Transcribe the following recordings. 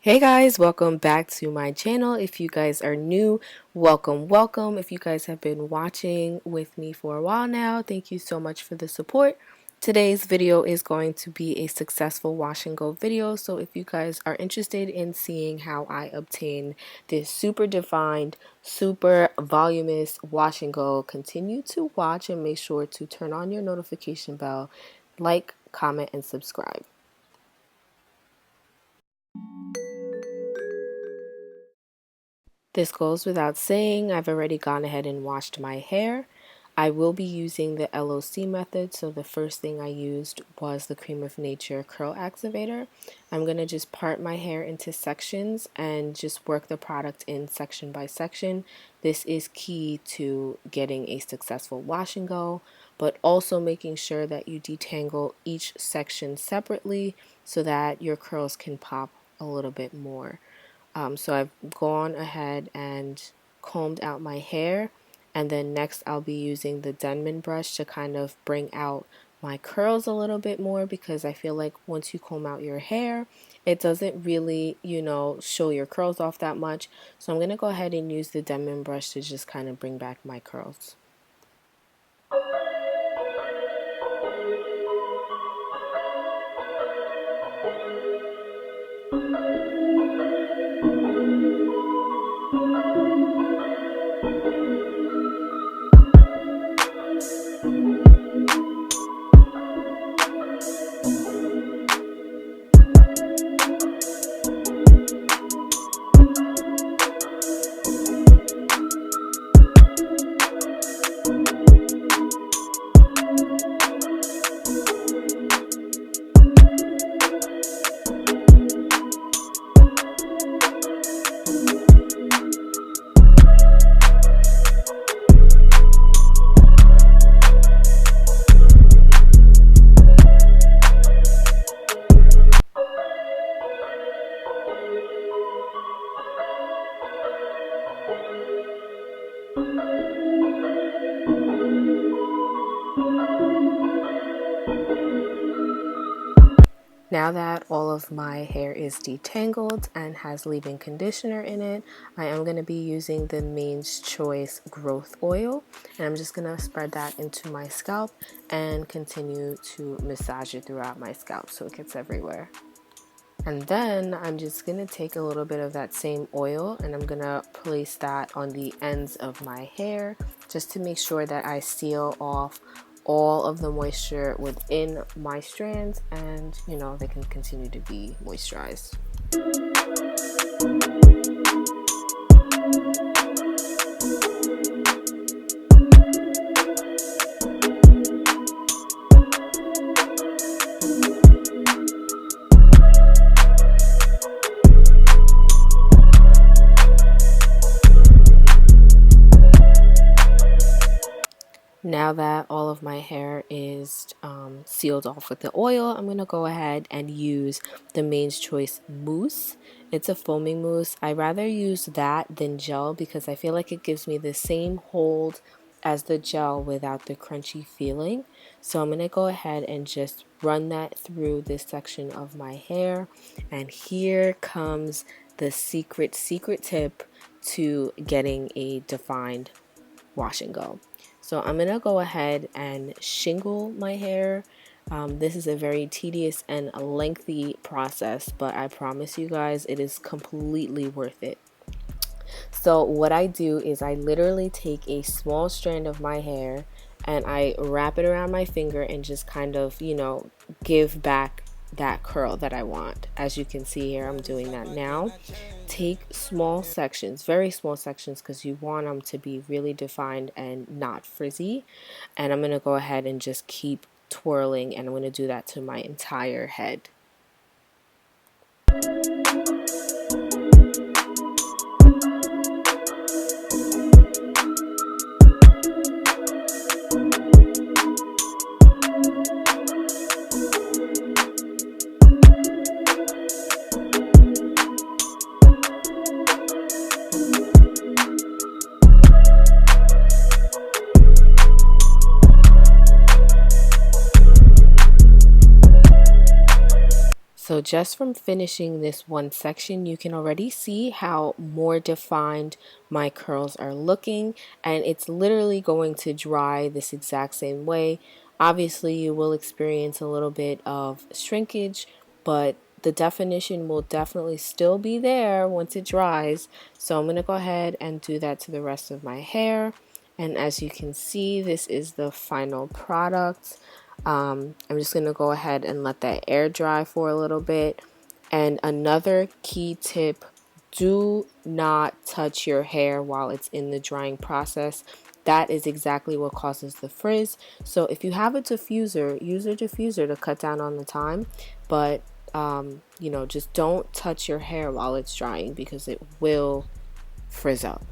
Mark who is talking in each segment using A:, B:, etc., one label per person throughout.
A: Hey guys, welcome back to my channel. If you guys are new, welcome. If you guys have been watching with me for a while now, thank you so much for the support. Today's video is going to be a successful wash and go video. So if you guys are interested in seeing how I obtain this super defined, super voluminous wash and go, continue to watch and make sure to turn on your notification bell, like, comment, and subscribe. This goes without saying, I've already gone ahead and washed my hair. I will be using the Loc method, so the first thing I used was the Creme of Nature Curl Activator. I'm going to just part my hair into sections and just work the product in section by section. This is key to getting a successful wash and go, but also making sure that you detangle each section separately so that your curls can pop a little bit more. So I've gone ahead and combed out my hair, and then next I'll be using the Denman brush to kind of bring out my curls a little bit more, because I feel like once you comb out your hair, it doesn't really, show your curls off that much. So I'm going to go ahead and use the Denman brush to just kind of bring back my curls. Now that all of my hair is detangled and has leave-in conditioner in it, I am going to be using the Maiden's Choice Growth Oil, and I'm just going to spread that into my scalp and continue to massage it throughout my scalp so it gets everywhere. And then I'm just going to take a little bit of that same oil and I'm going to place that on the ends of my hair just to make sure that I seal off all of the moisture within my strands, and they can continue to be moisturized. Now that all of my hair is sealed off with the oil, I'm going to go ahead and use the Maiden's Choice Mousse. It's a foaming mousse. I rather use that than gel because I feel like it gives me the same hold as the gel without the crunchy feeling. So I'm going to go ahead and just run that through this section of my hair. And here comes the secret tip to getting a defined wash and go. So I'm going to go ahead and shingle my hair. This is a very tedious and lengthy process, but I promise you guys it is completely worth it. So what I do is I literally take a small strand of my hair and I wrap it around my finger and just kind of, give back that curl that I want. As you can see here, I'm doing that now. Take small sections, very small sections, because you want them to be really defined and not frizzy. And I'm going to go ahead and just keep twirling, and I'm going to do that to my entire head. So just from finishing this one section, you can already see how more defined my curls are looking, and it's literally going to dry this exact same way. Obviously, you will experience a little bit of shrinkage, but the definition will definitely still be there once it dries. So I'm going to go ahead and do that to the rest of my hair. And as you can see, this is the final product. I'm just going to go ahead and let that air dry for a little bit. And another key tip, do not touch your hair while it's in the drying process. That is exactly what causes the frizz. So if you have a diffuser, use a diffuser to cut down on the time. But, you know, just don't touch your hair while it's drying because it will frizz up.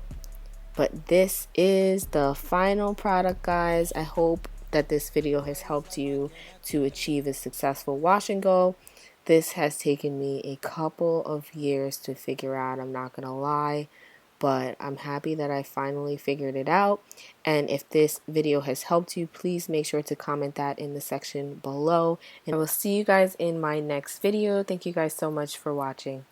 A: But this is the final product, guys. I hope that this video has helped you to achieve a successful wash and go. This has taken me a couple of years to figure out, I'm not gonna lie, but I'm happy that I finally figured it out. And if this video has helped you, please make sure to comment that in the section below. And I will see you guys in my next video. Thank you guys so much for watching.